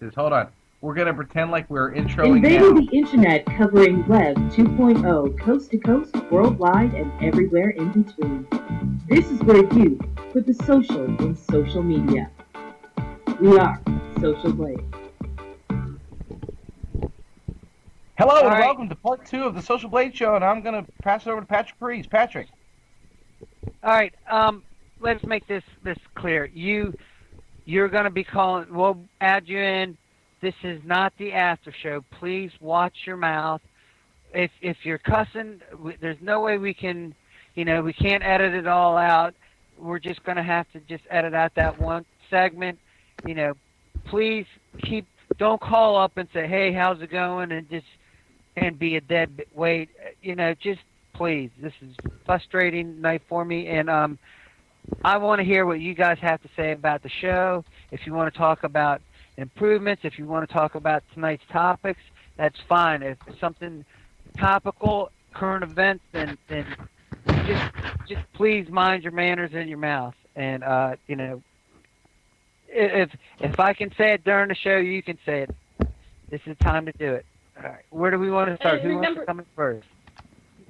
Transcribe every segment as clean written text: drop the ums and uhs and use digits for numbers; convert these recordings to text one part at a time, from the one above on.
this. Hold on. We're gonna pretend like we're introing Invading now. the internet covering Web 2.0, coast to coast, worldwide, and everywhere in between. This is where you put the social in social media. We are Social Blade. Hello All and right. welcome to part 2 of the Social Blade Show, and I'm gonna pass it over to Patrick Reese. Patrick. All right. Let's make this clear. You're going to be calling. We'll add you in. This is not the after show. Please watch your mouth. If you're cussing, there's no way we can. We can't edit it all out. We're just going to have to just edit out that one segment. Please keep. Don't call up and say, "Hey, how's it going?" and be a dead weight. Just please. This is frustrating night for me, and I want to hear what you guys have to say about the show. If you want to talk about improvements, if you want to talk about tonight's topics, that's fine. If it's something topical, current events, then just please mind your manners in your mouth. And if I can say it during the show, you can say it. This is the time to do it. All right. Where do we want to start? Who wants to come in first?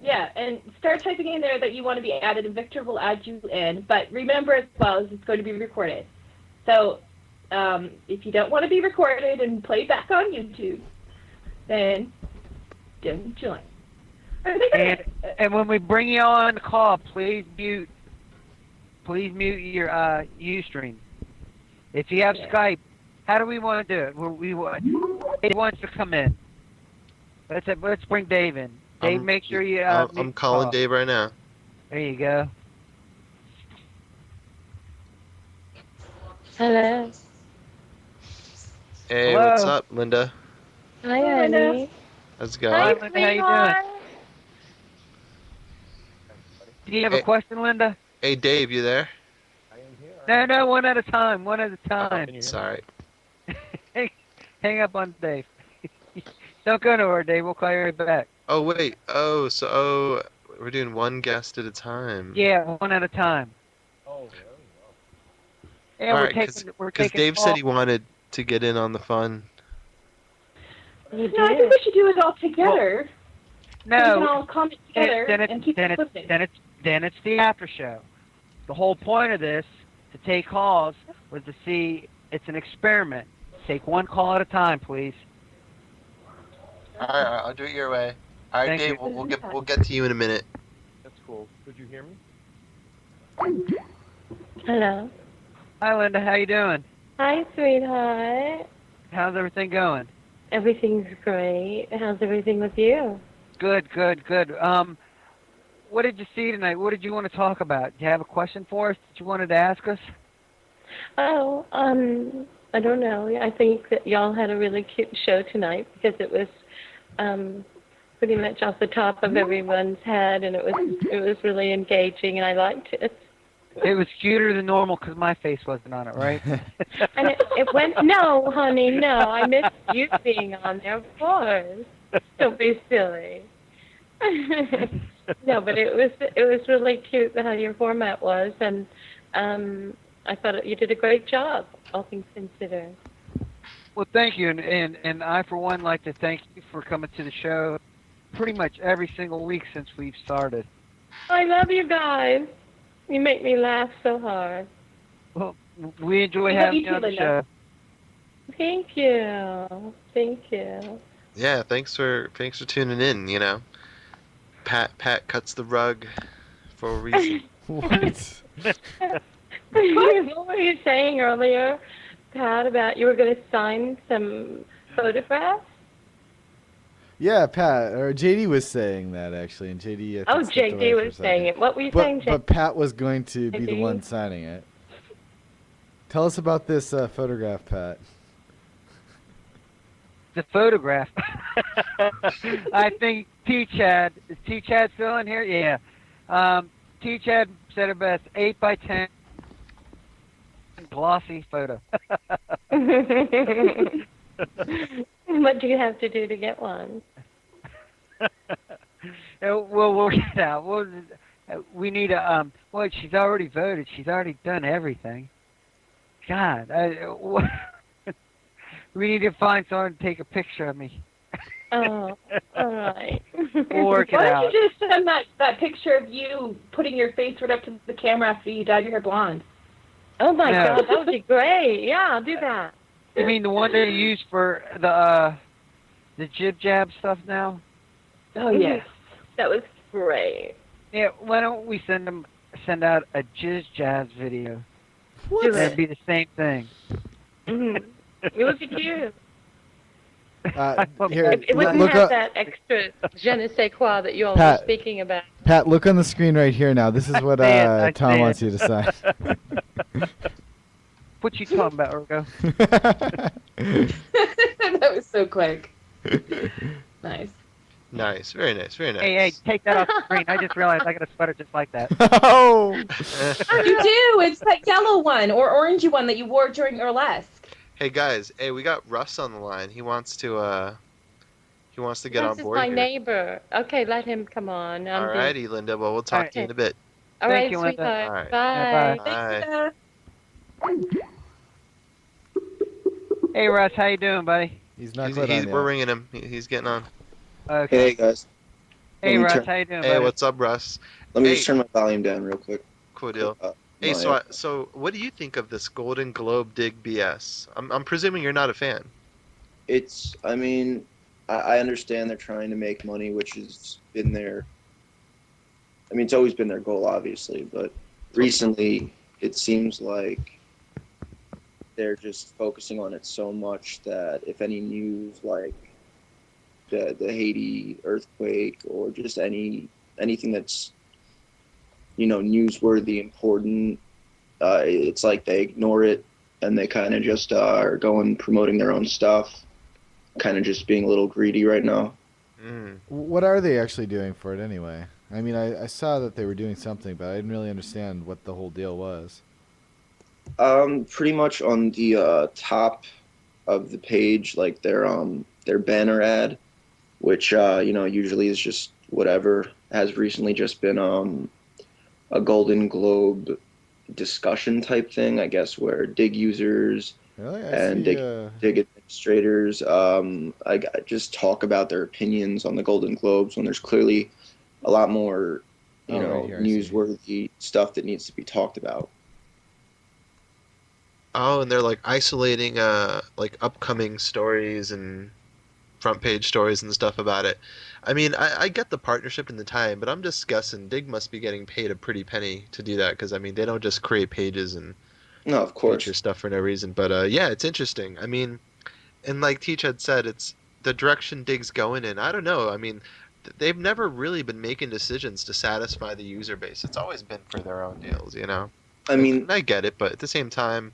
Yeah, and start typing in there that you want to be added, and Victor will add you in. But remember as well, it's going to be recorded. So if you don't want to be recorded and played back on YouTube, then don't join. And when we bring you on the call, please mute your Ustream. If you have Skype, how do we want to do it? Dave wants to come in. Let's bring Dave in. Dave, make sure you. I'm calling Dave right now. There you go. Hello. Hey, Hello. what's up, Linda? Hi, honey. How's it going? Hi, Hi, Linda. How you doing? Do you have a question, Linda? Hey, Dave, you there? No, one at a time. One at a time. Oh, sorry. Hang up on Dave. Don't go nowhere, Dave. We'll call you right back. Oh, wait. We're doing one guest at a time. Yeah, one at a time. Oh, yeah, all we're right, taking. Because Dave said he wanted to get in on the fun. I think we should do it all together. No, so we can all comment together and keep then it's the after show. The whole point of this, to take calls, was to see. It's an experiment. Take one call at a time, please. All right, I'll do it your way. All right, Thank Dave, you. we'll get to you in a minute. that's cool. Could you hear me? Hello. Hi, Linda. How you doing? Hi, sweetheart. How's everything going? Everything's great. How's everything with you? Good. What did you see tonight? What did you want to talk about? Do you have a question for us that you wanted to ask us? Oh, I don't know. I think that y'all had a really cute show tonight because it was pretty much off the top of everyone's head, and it was really engaging, and I liked it. It was cuter than normal because my face wasn't on it, right? And it went. No, honey, no. I missed you being on there, of course. Don't be silly. No, but it was really cute how your format was, and I thought you did a great job, all things considered. Well, thank you, and I for one like to thank you for coming to the show pretty much every single week since we've started. I love you guys. You make me laugh so hard. Well, we enjoy having you on the show. Thank you. Thank you. Yeah, thanks for tuning in. Pat cuts the rug for a reason. What? What were you saying earlier, Pat, about you were going to sign some photographs? Yeah, Pat, or JD was saying that, actually, and JD, I think, JD was saying it. What were you saying, JD? But Pat was going to be the one signing it. Tell us about this photograph, Pat. The photograph. I think T-Chad. Is T-Chad still in here? Yeah. T-Chad said it best. 8x10 glossy photo. What do you have to do to get one? We'll work it out. We need a well, she's already voted. She's already done everything. God, We need to find someone to take a picture of me. Oh, all right. We'll work it Why out. don't you just send that picture of you putting your face right up to the camera after you dyed your hair blonde? Oh my No. God, that would be great. Yeah, I'll do that. You mean the one they use for the jib jab stuff now? Oh, yes. That was great. Yeah. Why don't we send out a jizz jazz video? Do That'd it. be the same thing. Mm-hmm. It would be cute. Here, It wouldn't look have up, that extra je ne sais quoi that you all Pat. were speaking about. Pat, look on the screen right here now. This is what I Tom see wants it. you to sign. What you talking about, Urgo? That was so quick. Nice. Nice, very nice, very nice. Hey, take that off the screen. I just realized I got a sweater just like that. Oh! You do. It's that yellow one or orangey one that you wore during burlesque. Hey guys, hey, we got Russ on the line. He wants to get Russ on is board my here. neighbor. Okay, let him come on. Alrighty, Linda. Well, we'll talk Alright. to you in a bit. All Thank right, you, Linda. sweetheart. All right. Bye. Yeah, bye. Thanks, Hey, Russ, how you doing, buddy? He's not quite on We're yet. ringing him. He's getting on. Okay. Hey guys, Hey, let me Russ, turn- how you doing, Hey, buddy? what's up, Russ? let me Hey. just turn my volume down real quick. Cool deal. my- Hey, so what do you think of this Golden Globe dig BS? I'm presuming you're not a fan. It's, I mean, I understand they're trying to make money, which has been their, I mean, it's always been their goal, obviously, but recently it seems like they're just focusing on it so much that if any news like the Haiti earthquake or just anything that's, you know, newsworthy, important, it's like they ignore it and they kind of just are going promoting their own stuff, kind of just being a little greedy right now. What are they actually doing for it anyway? I mean, I saw that they were doing something, but I didn't really understand what the whole deal was. Pretty much on the top of the page, like their banner ad, which you know, usually is just whatever, has recently just been a Golden Globe discussion type thing, I guess, where dig users Really? and dig administrators just talk about their opinions on the Golden Globes when there's clearly a lot more, you Oh, know, right here, I see. newsworthy stuff that needs to be talked about. Oh, and they're like isolating like upcoming stories and front page stories and stuff about it. I mean, I get the partnership and the time, but I'm just guessing Dig must be getting paid a pretty penny to do that because I mean they don't just create pages and No, of course. feature stuff for no reason. But yeah, it's interesting. I mean, and like Teach had said, it's the direction Dig's going in. I don't know. I mean, they've never really been making decisions to satisfy the user base. It's always been for their own deals, you know. I mean, And I get it, but at the same time,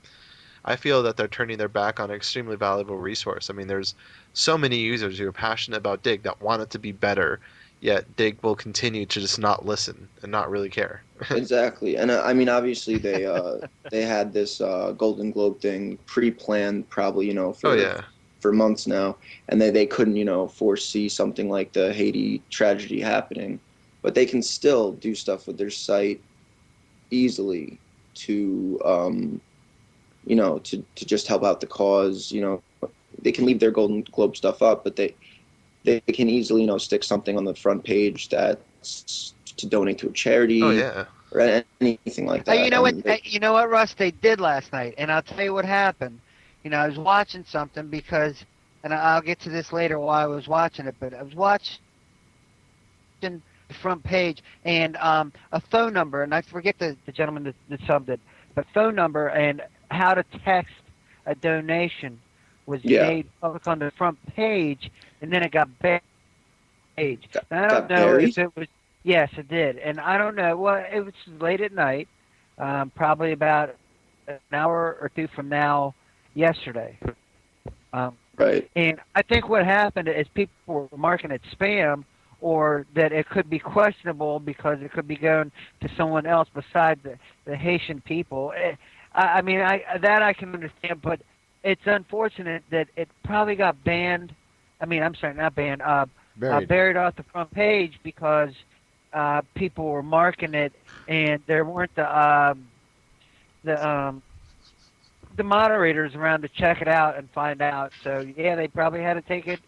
I feel that they're turning their back on an extremely valuable resource. I mean, there's so many users who are passionate about Dig that want it to be better, yet Dig will continue to just not listen and not really care. exactly. And I mean, obviously they had this Golden Globe thing pre-planned, probably, you know, Oh yeah. for months now, and they couldn't, you know, foresee something like the Haiti tragedy happening, but they can still do stuff with their site easily to you know, to just help out the cause. You know, they can leave their Golden Globe stuff up, but they can easily, you know, stick something on the front page that's to donate to a charity. Oh yeah. Or anything like that. You know what? They- You know what, Russ? They did last night, and I'll tell you what happened. You know, I was watching something because, and I'll get to this later while I was watching it, but I was watching the front page and a phone number, and I forget the gentleman that subbed it, but phone number and how to text a donation was made public on the front page, and then it got buried. And I don't got know buried? if it was. Yes, it did, and I don't know. Well, it was late at night, probably about an hour or two from now, yesterday. Right. And I think what happened is people were marking it spam, or that it could be questionable because it could be going to someone else besides the Haitian people. I mean, I can understand, but it's unfortunate that it probably got banned. I mean, I'm sorry, not banned. Buried off the front page because people were marking it, and there weren't the the moderators around to check it out and find out. So yeah, they probably had to take it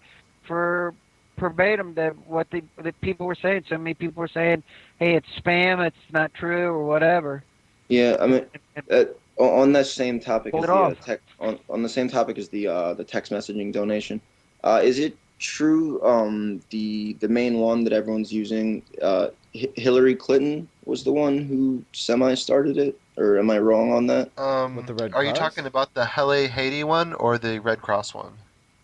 for verbatim that what the people were saying. So many people were saying, "Hey, it's spam. It's not true, or whatever." Yeah, I mean, on that same topic Pull is it the off. on the same topic is the text messaging donation. Is it true? The main one that everyone's using, Hillary Clinton was the one who semi started it, or am I wrong on that? With the Red Are you Cross? talking about the Hele Haiti one or the Red Cross one?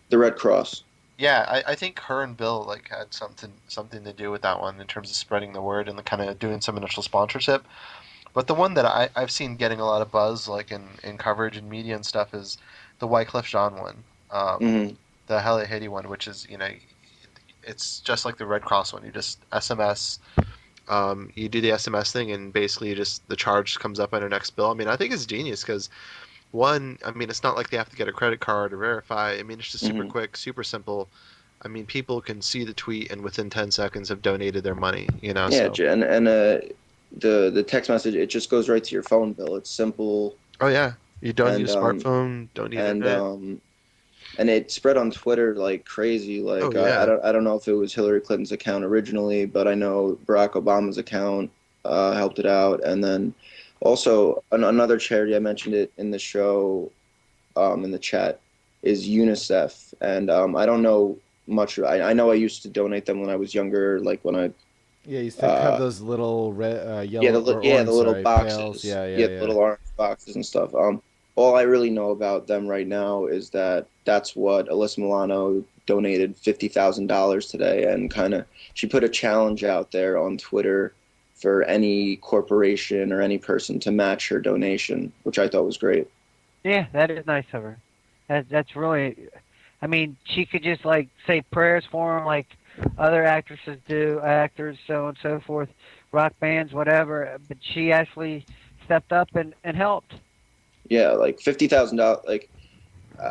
The Red Cross. Yeah, I think her and Bill like had something to do with that one in terms of spreading the word and kind of doing some initial sponsorship. But the one that I've seen getting a lot of buzz, like in coverage and media and stuff, is the Wyclef Jean one, Hmm. the Hele Haiti one, which is it's just like the Red Cross one. You just SMS, you do the SMS thing, and basically you just the charge comes up on your next bill. I mean, I think it's genius because one, I mean, it's not like they have to get a credit card or verify. I mean, it's just super Hmm. quick, super simple. I mean, people can see the tweet and within 10 seconds have donated their money, Yeah, so. and the text message, it just goes right to your phone bill. It's simple, Oh yeah, you don't and use smartphone, don't need and internet. and it spread on Twitter like crazy. Oh Like yeah. I don't know if it was Hillary Clinton's account originally, but I know Barack Obama's account helped it out, and then also another charity, I mentioned it in the show, in the chat, is UNICEF, and I don't know much. I know I used to donate them when I was younger, like when I Yeah, you used to have uh, those little red, yeah, yellow or yeah, the orange, little sorry, pails. boxes. Yeah, yeah, Yeah, the yeah. little orange boxes and stuff. All I really know about them right now is that that's what Alyssa Milano donated $50,000 today, and kind of she put a challenge out there on Twitter for any corporation or any person to match her donation, which I thought was great. Yeah, that is nice of her. That's really. I mean, she could just like say prayers for him, like other actresses do, actors, so on and so forth, rock bands, whatever. But she actually stepped up and helped. Yeah, like $50,000. Like,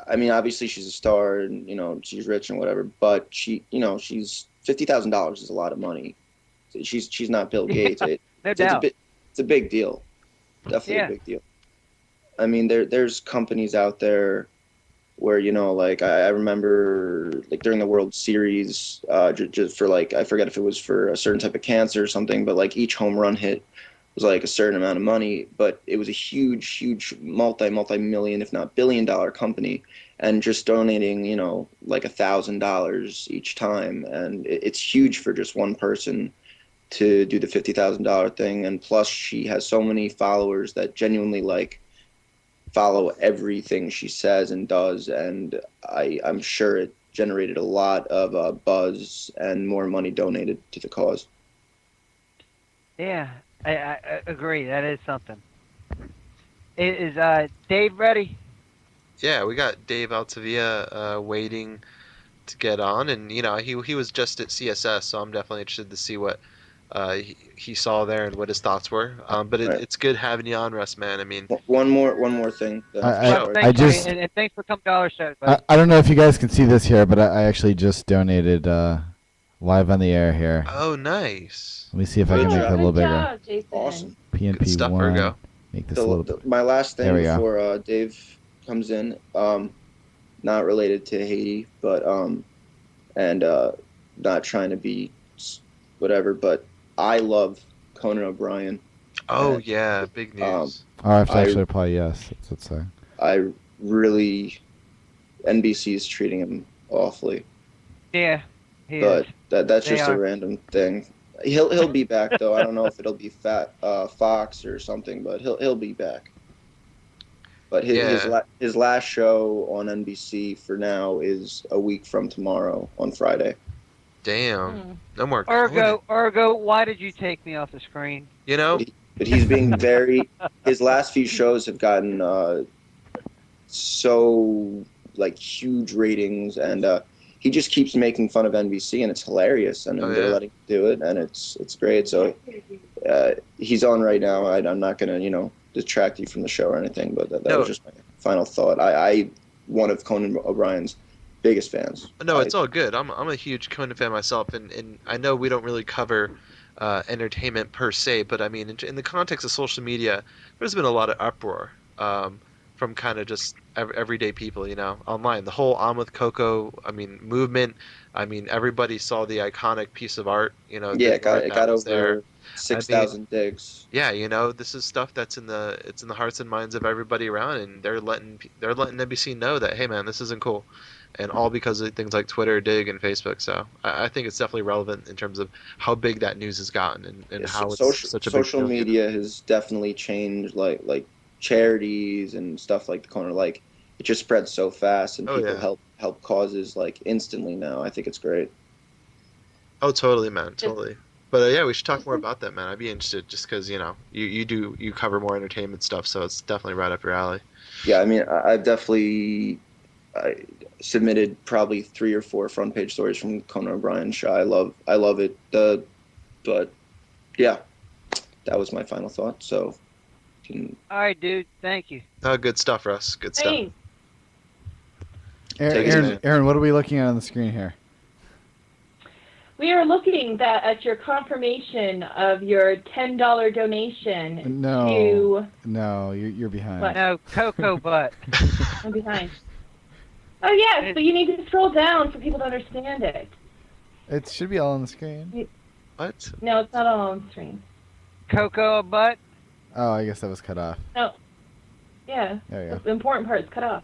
I mean, obviously she's a star and she's rich and whatever, but she's $50,000 is a lot of money. She's not Bill Gates. Yeah, no It's a doubt. bit it's a big deal. Definitely a Yeah, big deal. I mean, there's companies out there where like I remember like during the World Series, just for like I forget if it was for a certain type of cancer or something, but like each home run hit was like a certain amount of money, but it was a huge multi-million, if not billion-dollar company, and just donating like $1,000 each time, and it's huge for just one person to do the $50,000 thing, and plus she has so many followers that genuinely like follow everything she says and does, and I'm sure it generated a lot of buzz and more money donated to the cause. yeah, I agree. That is something. Is Dave ready? Yeah, we got Dave Altavilla waiting to get on, and he was just at CSS, so I'm definitely interested to see what he saw there and what his thoughts were. But All right. it's good having you on, Russ, man. I mean, One more thing I, then I, Russ, before I I thanks, buddy, just, and thanks for coming to our show, I, buddy. I don't know if you guys can see this here, but I actually just donated live on the air here. oh, nice. Let me see if I Great can make job. it a little Good bigger. job, Jason. awesome. Good stuff, PNP1. Urgo. Make this a little. My last There thing we go. before Dave comes in, not related to Haiti, but and not trying to be whatever, but I love Conan O'Brien, Oh and yeah, big um, news. Oh, I have to I actually reply yes. That's what's saying. I really NBC is treating him awfully, Yeah, he is. but that's They just a are. random thing. He'll be back though. I don't know if it'll be Fox or something, but he'll be back. But Yeah, his last show on NBC for now is a week from tomorrow on Friday. damn. Mm. No more Conan. Urgo, why did you take me off the screen? You But know? he's being very. His last few shows have gotten so like huge ratings, and he just keeps making fun of NBC, and it's hilarious. And Oh they're yeah. letting him do it, and it's great. So he's on right now. I'm not gonna distract you from the show or anything, but that was No, just my final thought. I one of Conan O'Brien's biggest fans. no, it's all good. I'm a huge Conan fan myself, and I know we don't really cover entertainment per se, but I mean, in the context of social media, there's been a lot of uproar. from kind of just everyday people, online. The whole On with Coco, movement. Everybody saw the iconic piece of art, Yeah, the art it that got was there. over I mean, 6,000 digs. yeah, this is stuff that's it's in the hearts and minds of everybody around, and they're letting NBC know that, hey man, this isn't cool, and all because of things like Twitter, Dig, and Facebook. So I think it's definitely relevant in terms of how big that news has gotten and Yeah, how it's social such a big social deal. media has definitely changed like charities and stuff like the corner. Like it just spreads so fast, and Oh people yeah. help causes like instantly now. I think it's great. Oh, totally, man, It's, totally. But yeah, we should talk more about that, man. I'd be interested just because you cover more entertainment stuff, so it's definitely right up your alley. Yeah, I mean, I've definitely I submitted probably 3 or 4 front page stories from Conan O'Brien's show. I love it. But yeah, that was my final thought. So can All right, dude. Thank you. Oh, good stuff, Russ. Good stuff. Thanks. Take it, Aaron, man. Aaron, what are we looking at on the screen here? We are looking at your confirmation of your $10 donation No, to. no, you're behind. What? No, Coco Butt. I'm behind. Oh yes, but you need to scroll down for people to understand it. It should be all on the screen. What? No, it's not all on the screen. Coco Butt. Oh, I guess that was cut off. No. Yeah. There you go. The important part is cut off.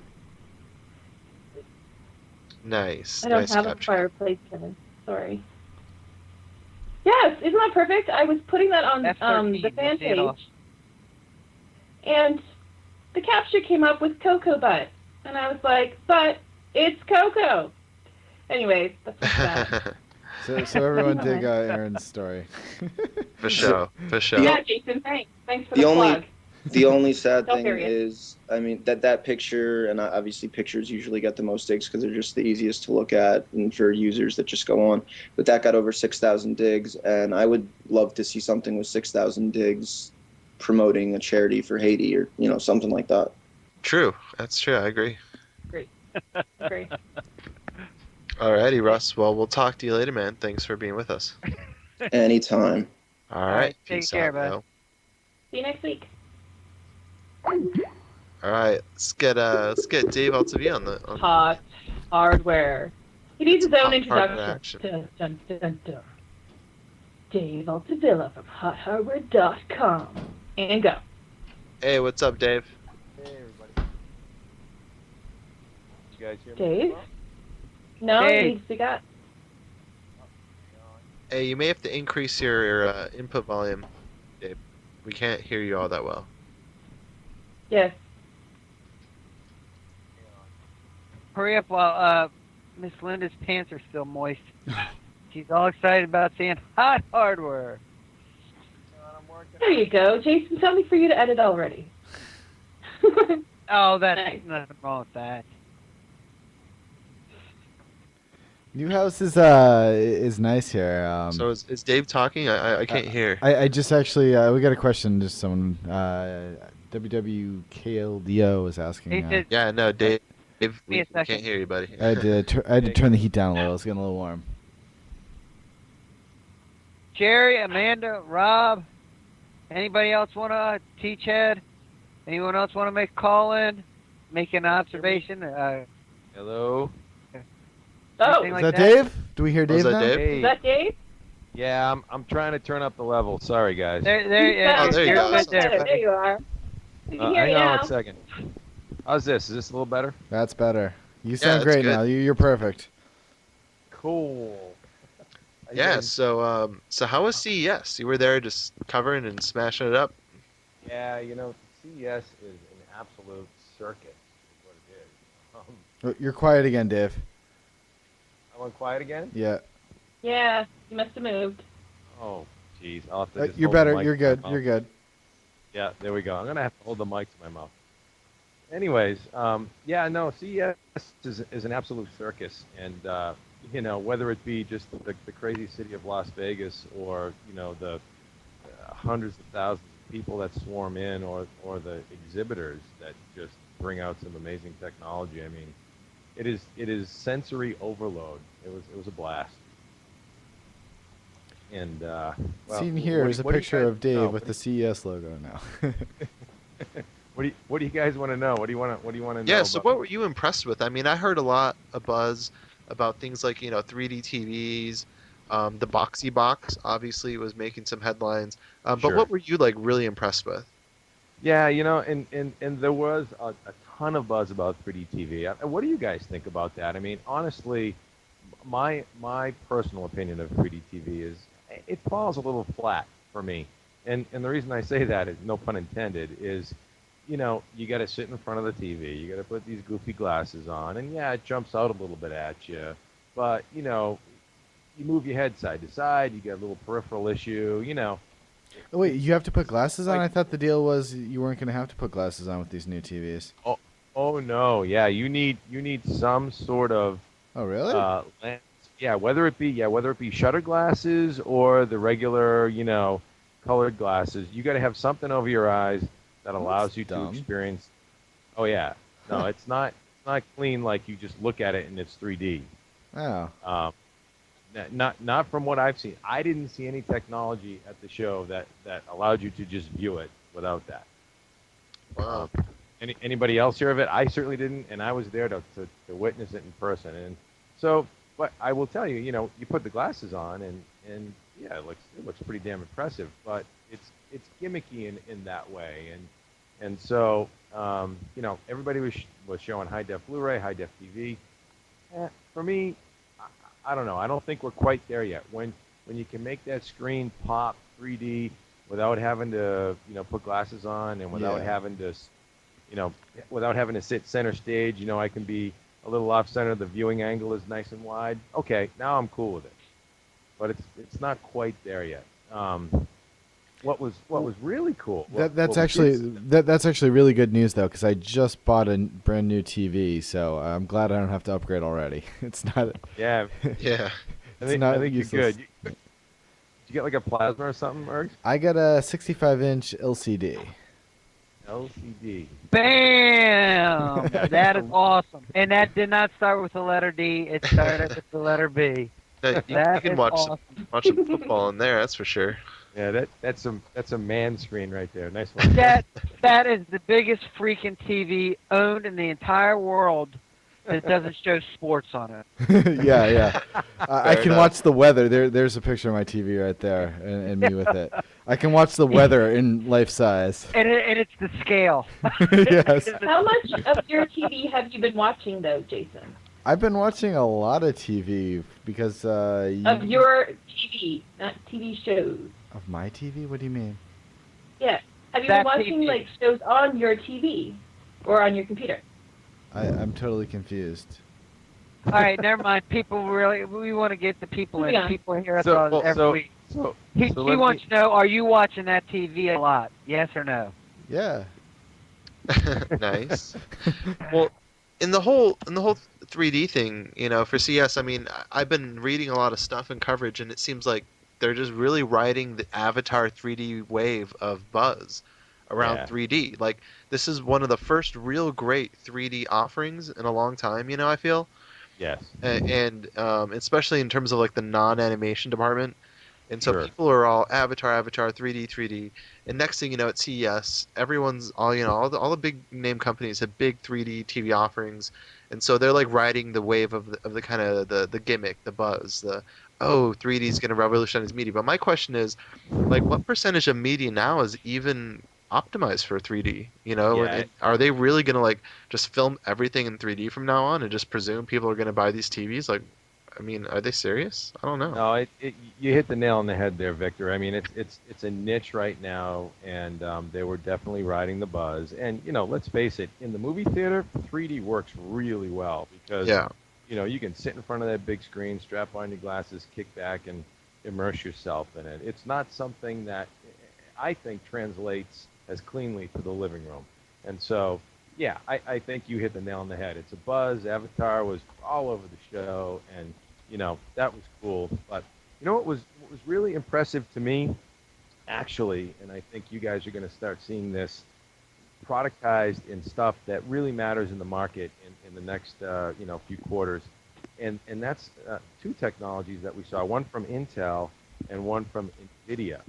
Nice. I don't Nice have capture. a fireplace, Kevin. Sorry. Yes, isn't that perfect? I was putting that on F13, the fan you'll see it all. page, and the capture came up with Coco Butt, and I was like, but it's Coco. Anyways, that's what's that. So everyone dig Aaron's story. For sure. For sure. Yeah, Jason, thanks. Thanks for The the only- plug. The only sad Don't thing bury it. is, I mean, that picture, and obviously pictures usually get the most digs because they're just the easiest to look at and for users that just go on. But that got over 6,000 digs, and I would love to see something with 6,000 digs promoting a charity for Haiti or, something like that. True. That's true. I agree. Great. Alrighty, Russ. Well, we'll talk to you later, man. Thanks for being with us. Anytime. All right, right. take Peace care, out, bud. yo. See you next week. All right. Let's get Dave Altavilla on. Hot hardware. He needs his own Hot hardware introduction. Dun, dun, dun, dun. Dave Altavilla from hothardware.com. And go. Hey, what's up, Dave? Hey, everybody. You guys hear me? Dave? No, Dave. we got. Hey, you may have to increase your input volume, Dave. We can't hear you all that well. Yes. Hurry up while Miss Linda's pants are still moist. She's all excited about seeing hot hardware. There you go. Jason, tell me for you to edit already. Oh, that's Nice. nothing wrong with that. New house is nice here. So is Dave talking? I can't hear. I just actually we got a question. Just someone WWKLDO was asking. He said, Yeah, no, Dave. me We a second. can't hear you, buddy. I had to turn the heat down a little. It's getting a little warm. Jerry, Amanda, Rob, anybody else want to teach Ed? Anyone else want to make a call in? Make an observation? Hello. Oh, Anything Is like that that? Dave? Do we hear Dave that now? Dave? Hey. is that Dave? Yeah, I'm trying to turn up the level. Sorry, guys. There, Oh, there you you're go. good there, There buddy. you are. You can hear Hang me on now. 1 second. How's this? Is this a little better? That's better. You sound that's great good. now. You're perfect. Cool. How you Yeah. doing? So how was CES? You were there just covering and smashing it up. Yeah, CES is an absolute circus, is what it is. You're quiet again, Dave. I went quiet again? Yeah. Yeah, you must have moved. Oh, jeez. I'll have to just You're hold the better. mic You're to my good. mouth. You're good. Yeah, there we go. I'm going to have to hold the mic to my mouth. Anyways, yeah, no, CES is an absolute circus. And, whether it be just the crazy city of Las Vegas or, the hundreds of thousands of people that swarm in or the exhibitors that just bring out some amazing technology. I mean, it is sensory overload. It was a blast. And, well, Seen here is a what do you picture guys of Dave know? with the CES logo now. What what do you guys want to know? What do you want to know Yeah, so about? what were you impressed with? I mean, I heard a lot of buzz about things like, 3D TVs, the Boxy Box obviously was making some headlines. But Sure. what were you like really impressed with? Yeah, and there was a ton of buzz about 3D TV. What do you guys think about that? I mean, honestly, my personal opinion of 3D TV is it falls a little flat for me. And the reason I say that is no pun intended is, you got to sit in front of the TV, you got to put these goofy glasses on, and yeah, it jumps out a little bit at you, but you move your head side to side, you get a little peripheral issue. Oh, wait, you have to put glasses on? Like, I thought the deal was you weren't going to have to put glasses on with these new TVs. oh no, yeah, you need some sort of Oh, really? lens. Yeah, whether it be shutter glasses or the regular, colored glasses, you got to have something over your eyes that allows That's you to dumb. experience. Oh yeah, no, it's not clean like you just look at it and it's 3D. Oh. Um, not from what I've seen. I didn't see any technology at the show that allowed you to just view it without that. Wow. Anybody else hear of it? I certainly didn't, and I was there to witness it in person. And so, but I will tell you, you put the glasses on, and yeah, it looks pretty damn impressive. But it's gimmicky in that way, and so everybody was showing high def Blu-ray, high def TV. For me, I don't know. I don't think we're quite there yet. When you can make that screen pop 3D without having to put glasses on and without Yeah. having to without having to sit center stage, I can be a little off center. The viewing angle is nice and wide. Okay, now I'm cool with it. But it's not quite there yet. What was really cool? That's what we actually did- that's actually really good news though, because I just bought a brand new TV, so I'm glad I don't have to upgrade already. It's not. yeah. Yeah. I It's think, not I think you're useless. good. Did you get like a plasma or something, Erg? I got a 65-inch LCD. LCD. Bam! Yeah, That is awesome. And that did not start with the letter D. It started with the letter B. You That can is watch awesome. watch some football in there, that's for sure. Yeah, that's a man screen right there. Nice one. That is the biggest freaking TV owned in the entire world that doesn't show sports on it. Yeah. I Fair can enough. watch the weather. There's a picture of my TV right there, and me with it. I can watch the weather in life size. And it's the scale. Yes. How much of your TV have you been watching, though, Jason? I've been watching a lot of TV because Of your TV, not TV shows. of my TV. What do you mean? Yeah. Have you That been watching TV. like shows on your TV or on your computer? I'm totally confused. All right, never mind. We want to get the people in. Yeah. People hear us So, all every so, week. so, He so let wants me- to know, are you watching that TV a lot? Yes or no? Yeah. Nice. Well, in the whole 3D thing, for CS, I mean, I've been reading a lot of stuff and coverage, and it seems like they're just really riding the Avatar 3D wave of buzz around Yeah. 3D. Like, this is one of the first real great 3D offerings in a long time, I feel. Yes. And especially in terms of like the non-animation department. And so Sure. people are all Avatar, 3D, 3D. And next thing you know, at CES, everyone's all the big name companies have big 3D TV offerings, and so they're like riding the wave of the kind of the gimmick, the buzz, 3D is going to revolutionize media. But my question is, like, what percentage of media now is even optimized for 3D? Yeah. And are they really going to like just film everything in 3D from now on and just presume people are going to buy these TVs? Like, I mean, are they serious? I don't know. No, you hit the nail on the head there, Victor. I mean, it's a niche right now, and they were definitely riding the buzz. And let's face it, in the movie theater, 3D works really well because Yeah. you can sit in front of that big screen, strap on your glasses, kick back, and immerse yourself in it. It's not something that I think translates as cleanly to the living room. And so, yeah, I think you hit the nail on the head. It's a buzz. Avatar was all over the show, and that was cool. But what was really impressive to me, actually, and I think you guys are going to start seeing this productized in stuff that really matters in the market in the next few quarters, and that's two technologies that we saw, one from Intel and one from NVIDIA.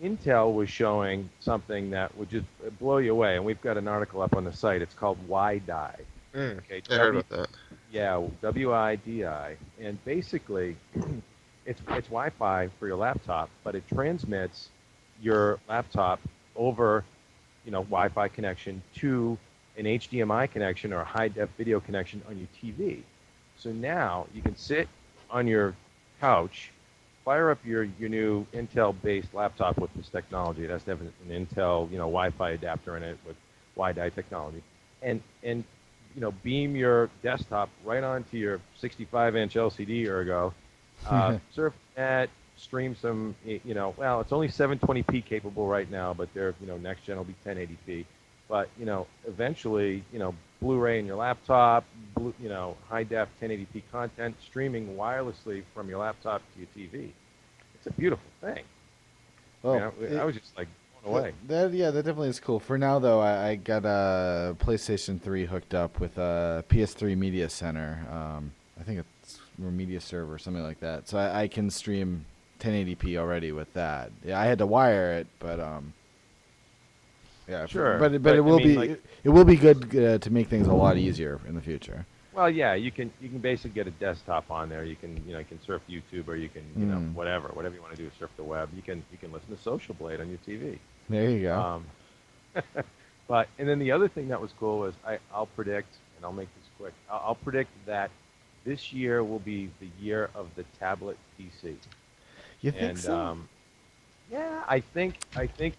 Intel was showing something that would just blow you away, and we've got an article up on the site. It's called WiDi. Okay, I heard about that. yeah, WIDI, and basically, it's Wi-Fi for your laptop, but it transmits your laptop over, Wi-Fi connection to an HDMI connection or a high-def video connection on your TV. So now you can sit on your couch, fire up your new Intel-based laptop with this technology. It has to have an Intel, Wi-Fi adapter in it with WiDi technology, and beam your desktop right onto your 65-inch LCD Urgo, surf that, stream some, well, it's only 720p capable right now, but their, next gen will be 1080p. But, eventually, Blu-ray in your laptop, high def 1080p content streaming wirelessly from your laptop to your TV. It's a beautiful thing. Well, I was just like blown away. That definitely is cool. For now, though, I got a PlayStation 3 hooked up with a PS3 Media Center. I think it's or Media Server or something like that. So I can stream 1080p already with that. Yeah, I had to wire it, but yeah, Sure. But But it will I mean, like, it will be good to make things a lot easier in the future. well, yeah, you can basically get a desktop on there. You can you can surf YouTube, or you can whatever you want to do, surf the web. You can listen to Social Blade on your TV. There you go. And then the other thing that was cool is I'll predict, and I'll make this quick. I'll predict that this year will be the year of the tablet PC. You think And so? yeah, I think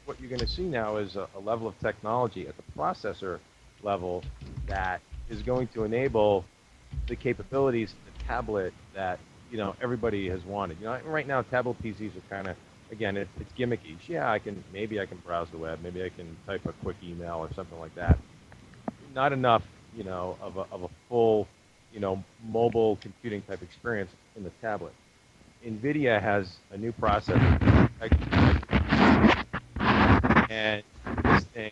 what you're going to see now is a level of technology at the processor level that is going to enable the capabilities of the tablet that everybody has wanted. Right now tablet PCs are kind of, again, it's gimmicky. Yeah, maybe I can browse the web, maybe I can type a quick email or something like that. Not enough, of a full, mobile computing type experience in the tablet. NVIDIA has a new processor, and this thing,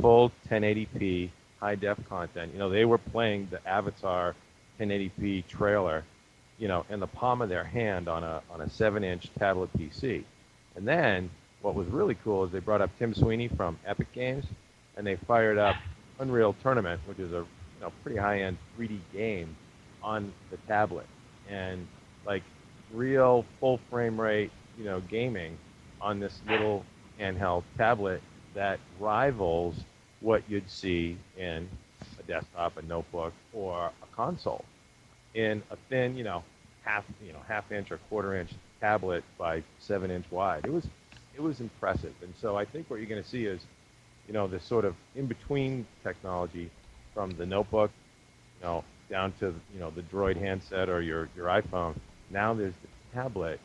full 1080p high def content. They were playing the Avatar 1080p trailer, in the palm of their hand on a 7-inch tablet PC. And then what was really cool is they brought up Tim Sweeney from Epic Games, and they fired up Unreal Tournament, which is a pretty high-end 3D game on the tablet, and like real full frame rate, gaming on this little handheld tablet that rivals what you'd see in a desktop, a notebook, or a console in a thin, half inch or quarter inch tablet by 7-inch wide. It was impressive. And so I think what you're going to see is, this sort of in between technology from the notebook, down to, the Droid handset or your iPhone. Now there's the tablet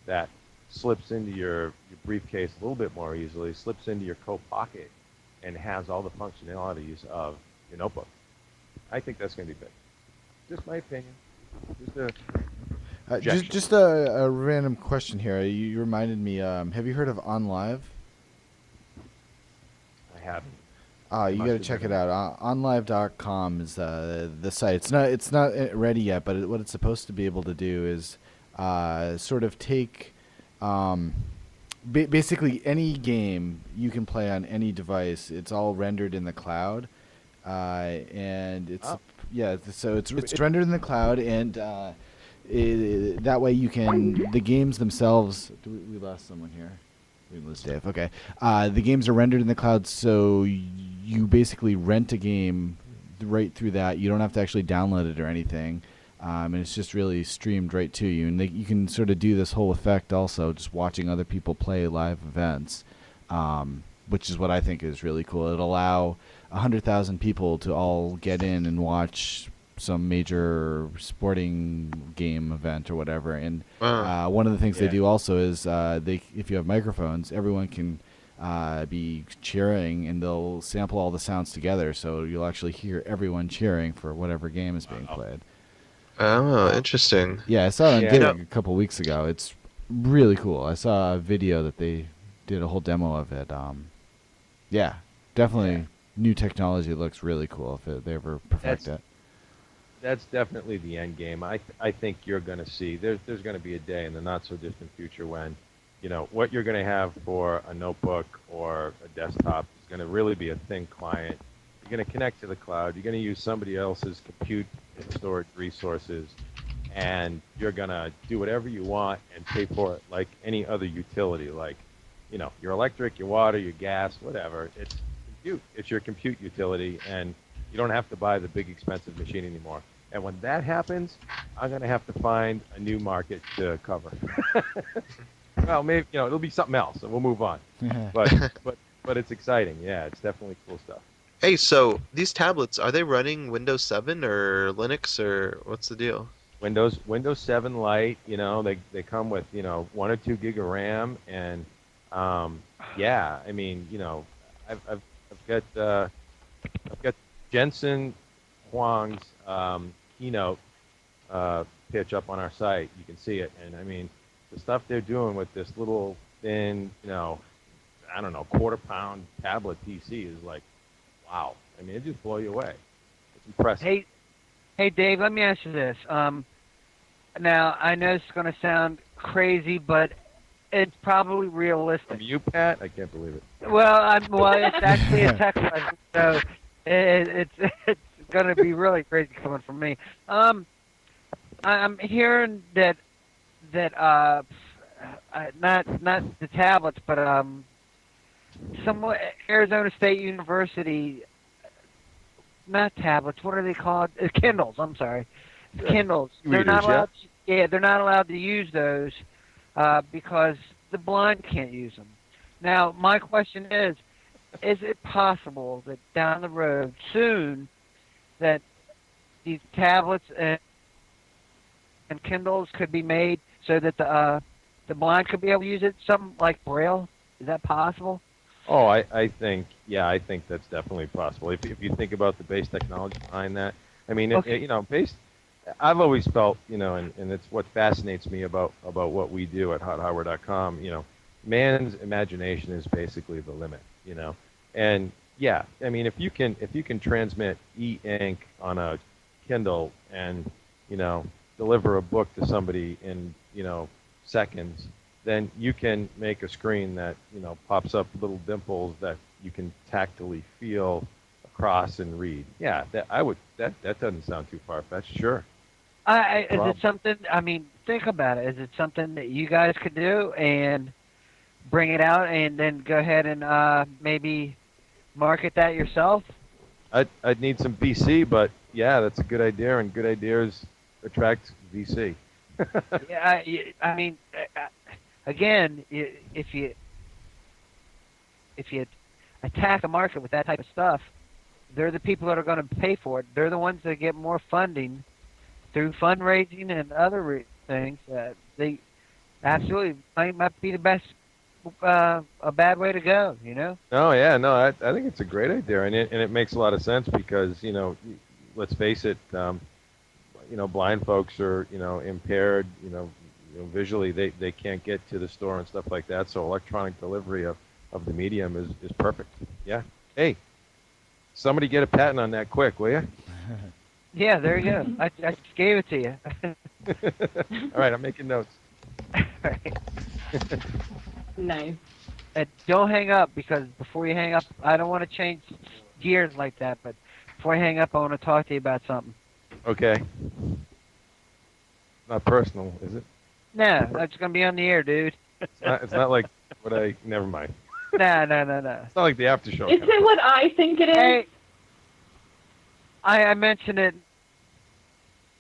that slips into your briefcase a little bit more easily, slips into your coat pocket, and has all the functionalities of your notebook. I think that's going to be big. Just my opinion. Just a random question here. You reminded me. Have you heard of OnLive? I haven't. You got to check it out. OnLive.com is the site. It's not ready yet, but what it's supposed to be able to do is sort of take basically any game you can play on any device. It's all rendered in the cloud, and it's so it's rendered in the cloud, and that way you can the games themselves. We lost someone here. We lost Dave. Okay, the games are rendered in the cloud, so you basically rent a game right through that. You don't have to actually download it or anything. And it's just really streamed right to you. And you can sort of do this whole effect also just watching other people play live events, which is what I think is really cool. It'll allow 100,000 people to all get in and watch some major sporting game event or whatever. And one of the things they do also is if you have microphones, everyone can be cheering, and they'll sample all the sounds together, so you'll actually hear everyone cheering for whatever game is being played. Oh, interesting. Yeah, I saw it on Dig a couple weeks ago. It's really cool. I saw a video that they did a whole demo of it. Yeah, definitely new technology. Looks really cool if they ever perfect it. That's definitely the end game. I think you're going to see there's going to be a day in the not so distant future when what you're going to have for a notebook or a desktop is going to really be a thin client. You're going to connect to the cloud. You're going to use somebody else's compute and storage resources, and you're going to do whatever you want and pay for it like any other utility, like, your electric, your water, your gas, whatever. It's compute. It's your compute utility, and you don't have to buy the big expensive machine anymore. And when that happens, I'm going to have to find a new market to cover. Well, maybe it'll be something else, and we'll move on. But it's exciting. Yeah, it's definitely cool stuff. Hey, so these tablets, are they running Windows 7 or Linux, or what's the deal? Windows 7 Lite, they come with 1 or 2 gig of RAM, and yeah, I mean, I've got Jensen Huang's keynote pitch up on our site. You can see it, and I mean, the stuff they're doing with this little thin, I don't know, quarter-pound tablet PC is like, wow. I mean, it just blow you away. It's impressive. Hey, Dave, let me ask you this. Now, I know it's going to sound crazy, but it's probably realistic. From you, Pat? I can't believe it. Well, it's actually a text message, so it's going to be really crazy coming from me. I'm hearing that not the tablets, but some Arizona State University, not tablets. What are they called? Kindles. I'm sorry, Kindles. They're not allowed. They're not allowed to use those because the blind can't use them. Now, my question is it possible that down the road soon that these tablets and Kindles could be made so that the blind could be able to use it, something like Braille? Is that possible? Oh, I think that's definitely possible. If you think about the base technology behind that, I mean, Okay. I've always felt, and it's what fascinates me about what we do at hothardware.com. Man's imagination is basically the limit. And yeah, I mean, if you can transmit e-ink on a Kindle and deliver a book to somebody in seconds, then you can make a screen that pops up little dimples that you can tactily feel across and read. Yeah, that doesn't sound too far-fetched. Sure. Is it something? I mean, think about it. Is it something that you guys could do and bring it out, and then go ahead and maybe market that yourself? I'd need some VC, but yeah, that's a good idea, and good ideas attract VC. Yeah, I mean, again, if you attack a market with that type of stuff, they're the people that are going to pay for it. They're the ones that get more funding through fundraising and other things. They absolutely might be the best, a bad way to go. Oh yeah, no, I think it's a great idea, and it makes a lot of sense because let's face it, blind folks are impaired, visually they can't get to the store and stuff like that. So electronic delivery of the medium is perfect. Yeah. Hey, somebody get a patent on that quick, will you? Yeah, there you go. I just gave it to you. All right, I'm making notes. All right. Nice. Don't hang up, because before you hang up, I don't want to change gears like that, but before I hang up, I want to talk to you about something. Okay. Not personal, is it? No, that's going to be on the air, dude. It's not like what I... Never mind. No. It's not like the after show. Is it what I think it is? Hey, I mentioned it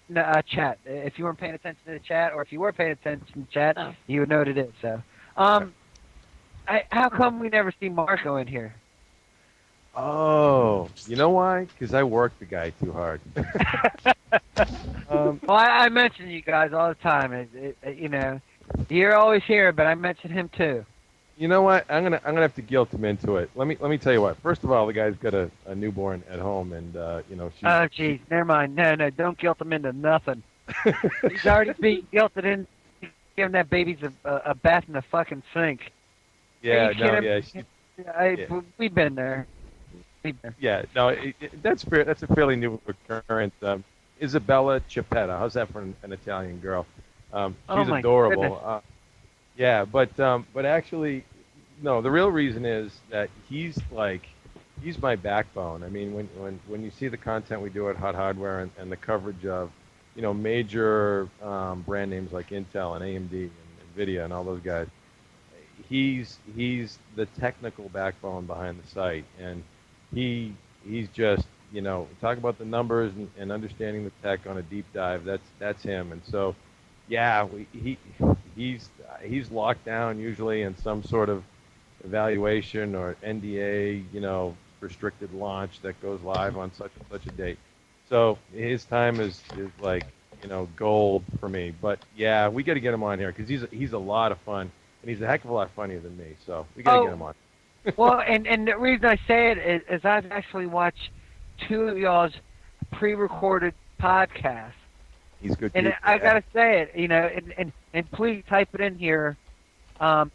in the chat. If you weren't paying attention to the chat, or if you were paying attention to the chat, you would know what it is. So, how come we never see Marco in here? Oh, you know why? Because I work the guy too hard. Well, I mention you guys all the time. You're always here, but I mention him too. You know what? I'm gonna have to guilt him into it. Let me tell you what. First of all, the guy's got a newborn at home, and she's... Oh, geez, never mind. No, don't guilt him into nothing. He's already being guilted into giving that baby a bath in the fucking sink. Yeah, We've been there. Yeah, no, that's fair. That's a fairly new occurrence. Isabella Chiappetta. How's that for an Italian girl? She's Oh my adorable. Goodness. Yeah, but actually, no. The real reason is that he's my backbone. I mean, when you see the content we do at Hot Hardware and the coverage of, major brand names like Intel and AMD and Nvidia and all those guys, he's the technical backbone behind the site, and he's just talk about the numbers and understanding the tech on a deep dive. That's him, and so yeah, he's locked down usually in some sort of evaluation or NDA, restricted launch that goes live on such and such a date. So his time is like gold for me. But yeah, we got to get him on here because he's a lot of fun and he's a heck of a lot funnier than me. So we got to get him on. Well, and the reason I say it is I've actually watched two of y'all's pre-recorded podcasts. He's good. And I gotta say it, and please type it in here. I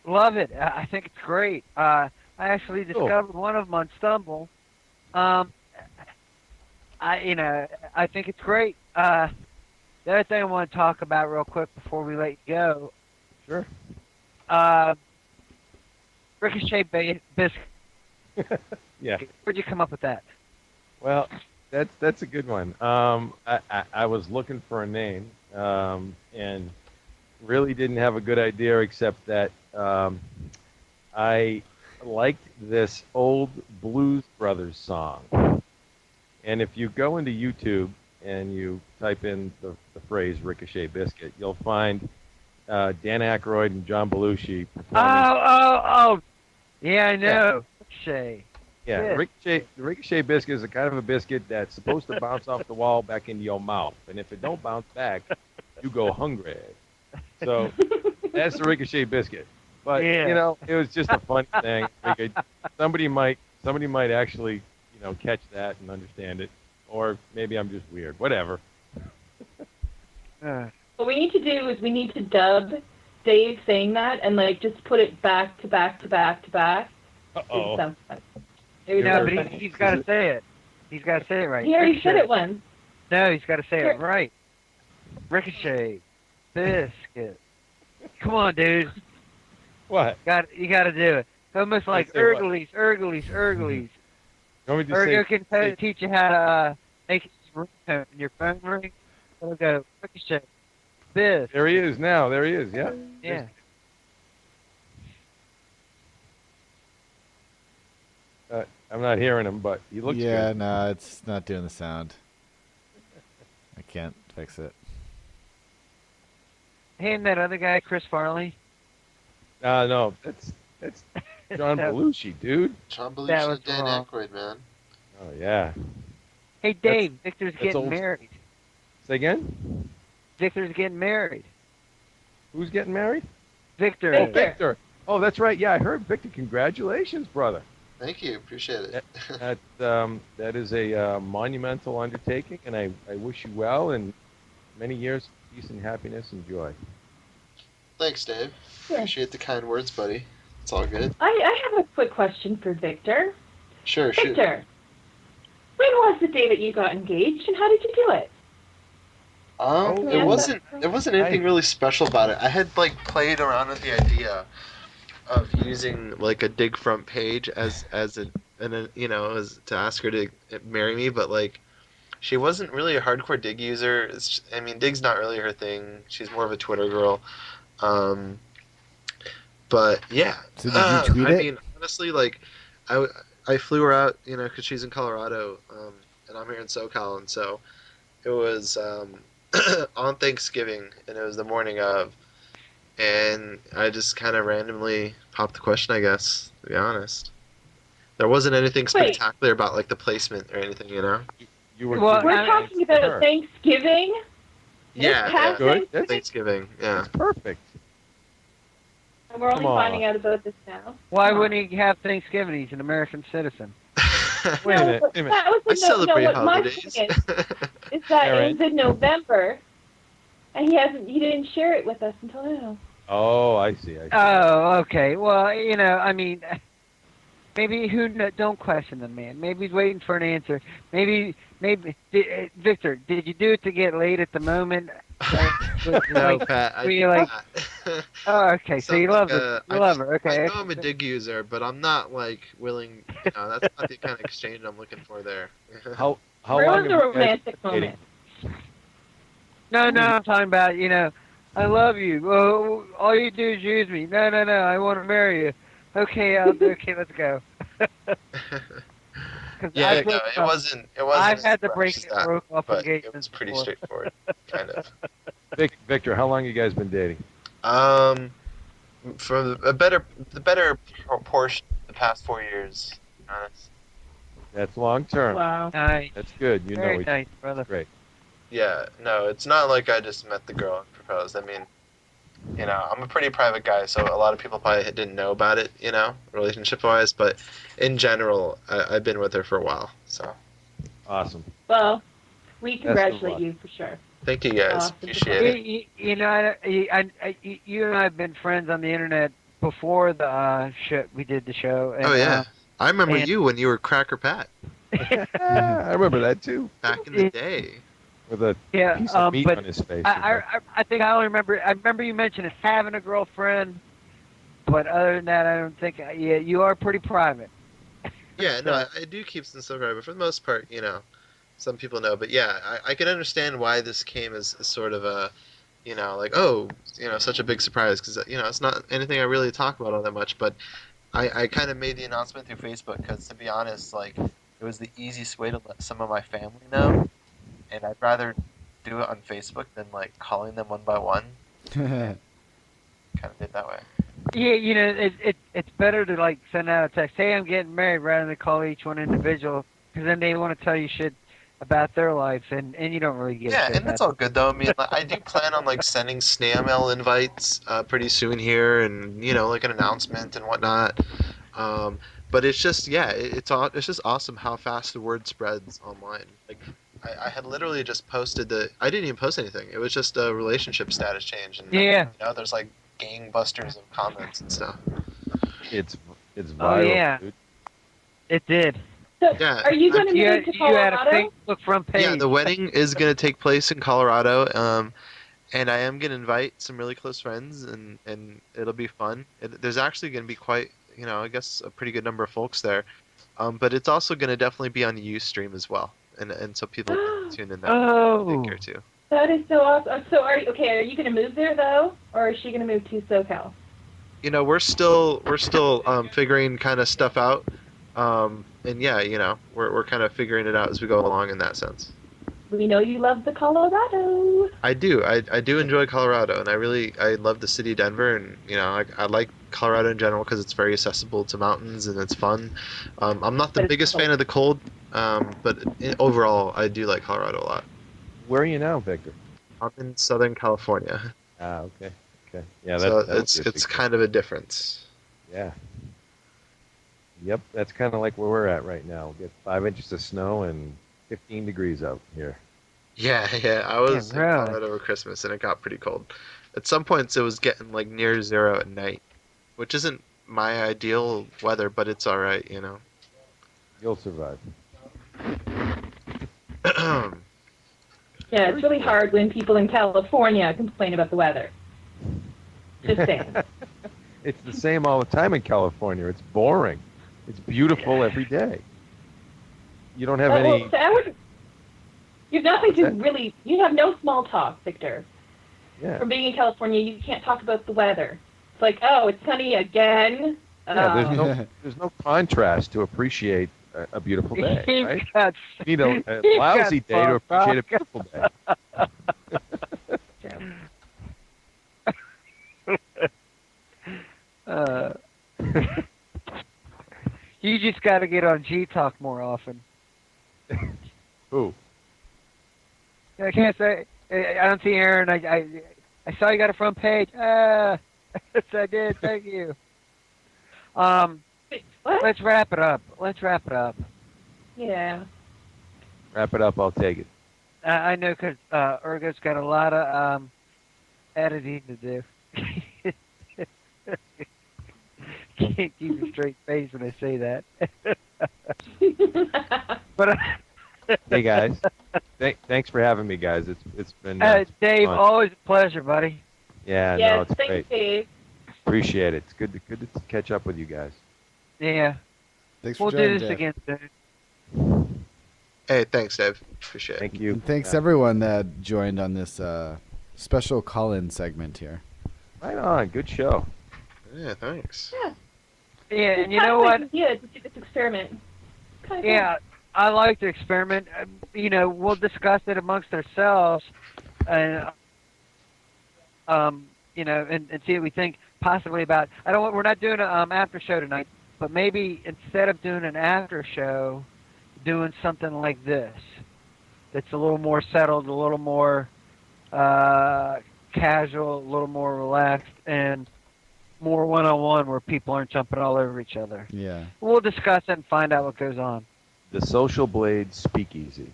love it. I think it's great. I actually discovered one of them on Stumble. I think it's great. The other thing I want to talk about real quick before we let you go. Sure. Ricochet Biscuit. Yeah. Where'd you come up with that? Well, that's a good one. I was looking for a name and really didn't have a good idea except that I liked this old Blues Brothers song. And if you go into YouTube and you type in the phrase Ricochet Biscuit, you'll find Dan Aykroyd and John Belushi performing. Oh. Yeah, I know. Ricochet. Yeah, the Ricochet biscuit is a kind of a biscuit that's supposed to bounce off the wall back into your mouth. And if it don't bounce back, you go hungry. So that's the Ricochet biscuit. But, it was just a funny thing. Somebody might actually, catch that and understand it. Or maybe I'm just weird. Whatever. What we need to do is we need to dub Dave saying that and, just put it back to back to back to back. Uh-oh. No, but he's got to say it. He's got to say it right. He already said it once. No, he's got to say it right. Ricochet Biscuit. Come on, dude. What? You got to do it. It's almost like Urgleys. Urgo can teach you how to make your ringtone in your phone ring. It'll go Ricochet Biscuit. There he is now. There he is. Yeah. Yeah. I'm not hearing him, but he looks good. Yeah, no, it's not doing the sound. I can't fix it. Hey, and that other guy, Chris Farley? No, that's John Belushi, dude. John Belushi and Dan wrong. Aykroyd, man. Oh, yeah. Hey, Dave, Victor's getting married. Say again? Victor's getting married. Who's getting married? Victor. Oh, Victor. Oh, that's right. Yeah, I heard Victor. Congratulations, brother. Thank you. Appreciate it. That is a monumental undertaking, and I wish you well and many years of peace and happiness and joy. Thanks, Dave. Appreciate the kind words, buddy. It's all good. I have a quick question for Victor. Sure, shoot. Victor, when was the day that you got engaged, and how did you do it? There wasn't anything really special about it. I had played around with the idea of using a dig front page as to ask her to marry me, but she wasn't really a hardcore dig user. Dig's not really her thing. She's more of a Twitter girl. But yeah. So did you tweet it? Honestly, I flew her out, because she's in Colorado, and I'm here in SoCal, and so it was on Thanksgiving, and it was the morning of. And I just kind of randomly popped the question, I guess, to be honest. There wasn't anything spectacular about, the placement or anything, You were. We're talking about Thanksgiving? Yeah. Good. Thanksgiving, yeah. That's perfect. And we're only finding out about this now. Why wouldn't he have Thanksgiving? He's an American citizen. Wait a minute. That was I celebrate what my holidays. thing is that it was in November, and he didn't share it with us until now. Oh, I see. Oh, okay. Well, maybe don't question the man. Maybe he's waiting for an answer. Maybe Victor, did you do it to get laid at the moment? No, Pat. were you like, Pat. oh, okay, so Sounds you like love her. You love her, I okay. know I'm a dig user, but I'm not like willing. That's not the kind of exchange I'm looking for there. How Where long was have the you guys romantic been dating? moment? No, I'm talking about, I love you. Oh, all you do is use me. No, I want to marry you. Okay, okay, let's go. Because Yeah, no, it wasn't. It wasn't I've as had to fresh as that, broke off but it engagements was pretty before. straightforward, kind of. Victor, how long you guys been dating? Um, for the better portion of the past 4 years, to be honest. That's long term. Wow. Nice. That's good. You Very know each nice, brother. Great. Yeah, no, it's not like I just met the girl and proposed. I mean, I'm a pretty private guy, so a lot of people probably didn't know about it, relationship-wise. But in general, I've been with her for a while, so. Awesome. Well, we of congratulate luck. you for sure. Thank you guys. Awesome. Appreciate it. You know, you and I have been friends on the internet before the show. We did the show. And, Oh yeah, I remember and- you when you were Cracker Pat I remember that too. back in the day. With a Yeah, piece of meat but on his face. I think I only remember. I remember you mentioned having a girlfriend, but other than that, I don't think. Yeah, you are pretty private. Yeah, no, I do keep some stuff right, but for the most part, some people know. But yeah, I can understand why this came as sort of a, like, oh, such a big surprise, because it's not anything I really talk about all that much. But I kind of made the announcement through Facebook because, to be honest, like, it was the easiest way to let some of my family know, and I'd rather do it on Facebook than like calling them one by one. Kind of did that way. Yeah, it's better to like send out a text. Hey, I'm getting married, rather than call each one individual, because then they want to tell you shit about their life, and you don't really get. Yeah, shit and about that's all good though. I mean, like, I do plan on like sending snail mail invites pretty soon here, and like an announcement and whatnot. But it's just it's just awesome how fast the word spreads online. Like I had literally just posted I didn't even post anything. It was just a relationship status change, and Yeah. there's like gangbusters of comments and stuff. It's viral, Oh yeah, dude. it did. So, Yeah, are you going to You move had, to you had a Colorado? Facebook front page. Yeah, the wedding is going to take place in Colorado, and I am going to invite some really close friends, and it'll be fun. There's actually going to be quite, I guess a pretty good number of folks there, but it's also going to definitely be on the Ustream as well, and so people can tune in that Oh. here too. That is so awesome. So, are you going to move there though, or is she going to move to SoCal? We're still figuring kind of stuff out, and yeah, we're kind of figuring it out as we go along in that sense. We know you love the Colorado. I do. I do enjoy Colorado, and I love the city of Denver, and I like Colorado in general because it's very accessible to mountains and it's fun. I'm not the biggest fan of the cold, but overall I do like Colorado a lot. Where are you now, Victor? I'm in Southern California, Okay. Yeah, so that's it's kind of a difference. Yeah. Yep, that's kind of like where we're at right now. We get 5 inches of snow and 15 degrees out here. Yeah. I was in really? Colorado over Christmas, and it got pretty cold. At some points, it was getting like near zero at night, which isn't my ideal weather, but it's all right. You'll survive. Yeah, it's really hard when people in California complain about the weather. Just saying. It's the same all the time in California. It's boring. It's beautiful every day. You don't have any. Well, so you have nothing to really. You have no small talk, Victor. Yeah. From being in California, you can't talk about the weather. It's like, oh, it's sunny again. Yeah, there's no contrast to appreciate a beautiful day, right? You need a lousy day to appreciate a beautiful day. You just got to get on G-Talk more often. Who? I can't say. I don't see Aaron. I saw you got a front page. Yes, I did. Thank you. What? Let's wrap it up. Yeah. Wrap it up. I'll take it. I know because Urgo's got a lot of editing to do. Can't keep a straight face when I say that. but Hey guys, thanks for having me, guys. It's been Dave, fun. always a pleasure, buddy. Yeah, no, Yes, it's thanks, great. Dave. Appreciate it. It's good to catch up with you guys. Yeah. Thanks for We'll joining, do this Dave. again soon. Hey, thanks, Dave. Appreciate it. Thank you. And thanks Yeah. everyone that joined on this special call-in segment here. Right on. Good show. Yeah, thanks. Yeah. Yeah, It's and you kind know of what? like, yeah, to do this experiment. Kind of Yeah, I like to experiment. We'll discuss it amongst ourselves, and and see what we think possibly about. We're not doing an after show tonight, but maybe instead of doing an after show, doing something like this. That's a little more settled, a little more casual, a little more relaxed, and more one-on-one where people aren't jumping all over each other. Yeah. We'll discuss it and find out what goes on. The Social Blade Speakeasy.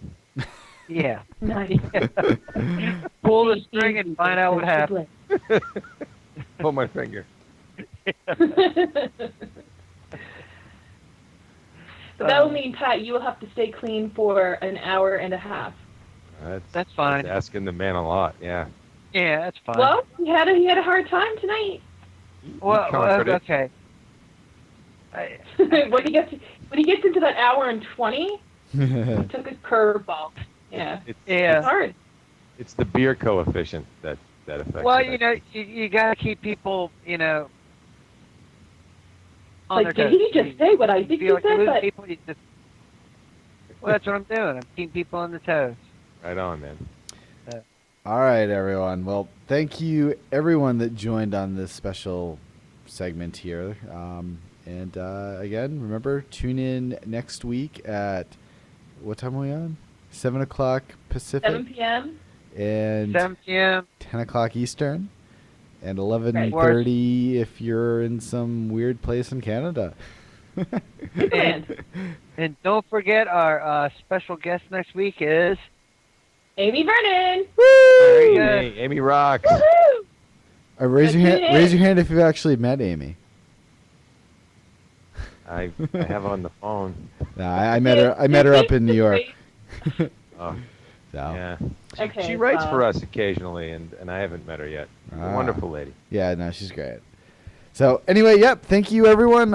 Yeah. nice. Pull the string and find out what happens. Pull my finger. So that will mean, Pat, you will have to stay clean for an hour and a half. That's fine. That's asking the man a lot. Yeah. Yeah, that's fine. Well, he had a hard time tonight. Well, conquered it. okay. when he gets into that hour and 20, he took a curveball. Yeah. Yeah. It's hard. It's the beer coefficient that affects. Well, it. you got to keep people, on Like, their did toes. he just say what I think he feel like you said? lose But people, well, that's what I'm doing. I'm keeping people on the toes. Right on, man. All right, everyone. Well, thank you, everyone that joined on this special segment here. And again, remember, tune in next week at, what time are we on? 7 o'clock Pacific. 7 p.m. And 7 p.m. 10 o'clock Eastern. And 11:30 if you're in some weird place in Canada. And don't forget our special guest next week is Amy Vernon. Very good. Hey, Amy rocks. Woohoo! Raise your hand if you've actually met Amy. I have on the phone. No, I met her up in New York. Oh, So. yeah. Okay, She writes well. for us occasionally, and I haven't met her yet. She's a wonderful lady. Yeah, no, she's great. So anyway, yep, thank you everyone.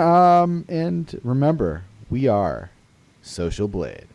And remember, we are Social Blade.